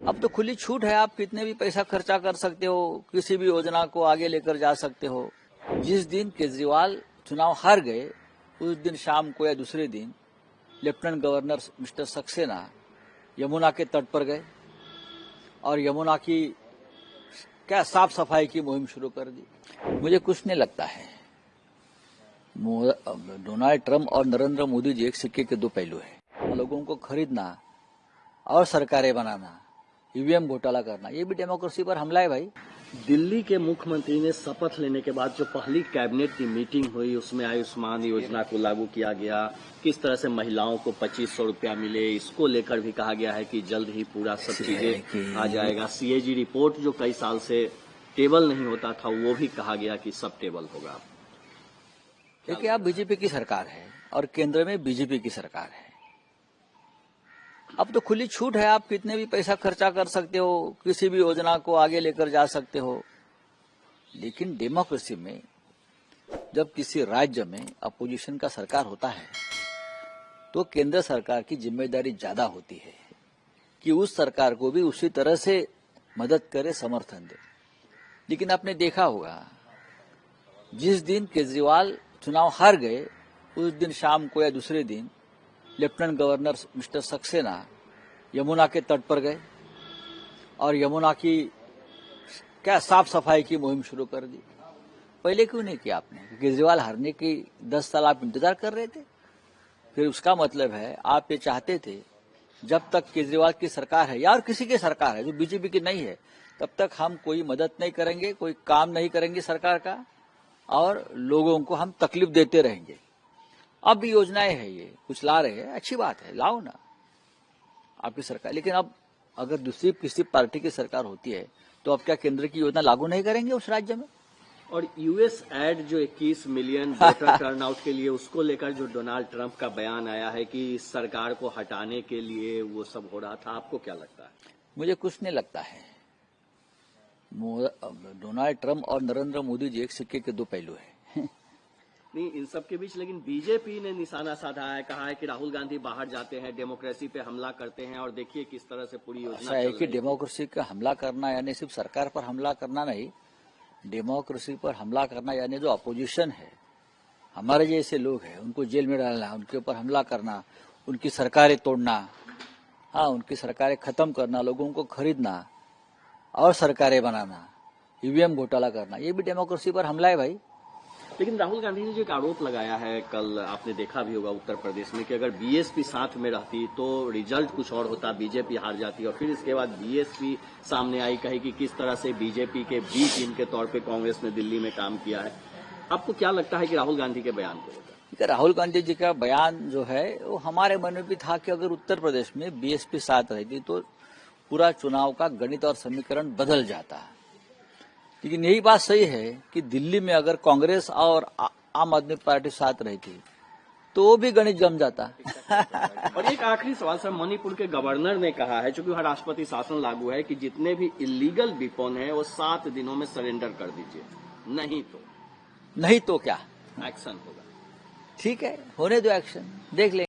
अब तो खुली छूट है, आप कितने भी पैसा खर्चा कर सकते हो, किसी भी योजना को आगे लेकर जा सकते हो। जिस दिन केजरीवाल चुनाव हार गए उस दिन शाम को या दूसरे दिन lieutenant governor mister Saxena Yamuna के तट पर गए और यमुना की क्या साफ सफाई की मुहिम शुरू कर दी। मुझे कुछ नहीं लगता है। डोनाल्ड ट्रंप और नरेंद्र मोदी जी एक सिक्के के दो पहलू है। लोगों को खरीदना और सरकारें बनाना, ईवीएम घोटाला करना, ये भी डेमोक्रेसी पर हमला है भाई। दिल्ली के मुख्यमंत्री ने शपथ लेने के बाद जो पहली कैबिनेट की मीटिंग हुई उसमें आयुष्मान योजना को लागू किया गया। किस तरह से महिलाओं को 2500 रुपया मिले, इसको लेकर भी कहा गया है कि जल्द ही पूरा सब चीजें आ जाएगा। सीएजी रिपोर्ट जो कई साल से टेबल नहीं होता था वो भी कहा गया कि सब टेबल होगा। देखिए, आप बीजेपी की सरकार है और केंद्र में बीजेपी की सरकार है। अब तो खुली छूट है, आप कितने भी पैसा खर्चा कर सकते हो, किसी भी योजना को आगे लेकर जा सकते हो। लेकिन डेमोक्रेसी में जब किसी राज्य में अपोजिशन का सरकार होता है तो केंद्र सरकार की जिम्मेदारी ज्यादा होती है कि उस सरकार को भी उसी तरह से मदद करे, समर्थन दे। लेकिन आपने देखा होगा, जिस दिन केजरीवाल चुनाव हार गए उस दिन शाम को या दूसरे दिन lieutenant governor mister Saxena Yamuna के तट पर गए और यमुना की क्या साफ सफाई की मुहिम शुरू कर दी। पहले क्यों नहीं किया आपने? केजरीवाल हारने की 10 साल आप इंतजार कर रहे थे। फिर उसका मतलब है आप ये चाहते थे जब तक केजरीवाल की सरकार है या और किसी की सरकार है जो बीजेपी की नहीं है, तब तक हम कोई मदद नहीं करेंगे, कोई काम नहीं करेंगे सरकार का और लोगों को हम तकलीफ देते रहेंगे। अब भी योजनाएं है, ये कुछ ला रहे हैं, अच्छी बात है, लाओ ना आपकी सरकार। लेकिन अब अगर दूसरी किसी पार्टी की सरकार होती है तो अब क्या केंद्र की योजना लागू नहीं करेंगे उस राज्य में? और यूएस एड जो 21 मिलियन वोटर टर्नआउट के लिए, उसको लेकर जो डोनाल्ड ट्रंप का बयान आया है कि इस सरकार को हटाने के लिए वो सब हो रहा था, आपको क्या लगता है? मुझे कुछ नहीं लगता है। डोनाल्ड ट्रंप और नरेंद्र मोदी जी एक सिक्के के दो पहलू है। नहीं, इन सब के बीच लेकिन बीजेपी ने निशाना साधा है, कहा है कि राहुल गांधी बाहर जाते हैं, डेमोक्रेसी पे हमला करते हैं और देखिए किस तरह से पूरी योजना ऐसा है कि डेमोक्रेसी का हमला करना यानी सिर्फ सरकार पर हमला करना नहीं, डेमोक्रेसी पर हमला करना यानी जो अपोजिशन है, हमारे जैसे लोग हैं, उनको जेल में डालना, उनके ऊपर हमला करना, उनकी सरकारें तोड़ना, हाँ, उनकी सरकारें खत्म करना, लोगों को खरीदना और सरकारें बनाना, ईवीएम घोटाला करना, ये भी डेमोक्रेसी पर हमला है भाई। लेकिन राहुल गांधी ने जो एक आरोप लगाया है, कल आपने देखा भी होगा उत्तर प्रदेश में, कि अगर बीएसपी साथ में रहती तो रिजल्ट कुछ और होता, बीजेपी हार जाती। और फिर इसके बाद बीएसपी सामने आई, कही कि किस तरह से बीजेपी के बी टीम के तौर पे कांग्रेस ने दिल्ली में काम किया है। आपको क्या लगता है कि राहुल गांधी के बयान को लेकर? राहुल गांधी जी का बयान जो है वो हमारे मन में भी था कि अगर उत्तर प्रदेश में बीएसपी साथ रहती तो पूरा चुनाव का गणित और समीकरण बदल जाता। लेकिन यही बात सही है कि दिल्ली में अगर कांग्रेस और आम आदमी पार्टी साथ रहती तो वो भी गणित जम जाता। और एक आखिरी सवाल सर, मणिपुर के गवर्नर ने कहा है, चूंकि वहां राष्ट्रपति शासन लागू है, कि जितने भी इलीगल वेपन है वो 7 दिनों में सरेंडर कर दीजिए, नहीं तो क्या एक्शन होगा। ठीक है, होने दो एक्शन, देख लेंगे।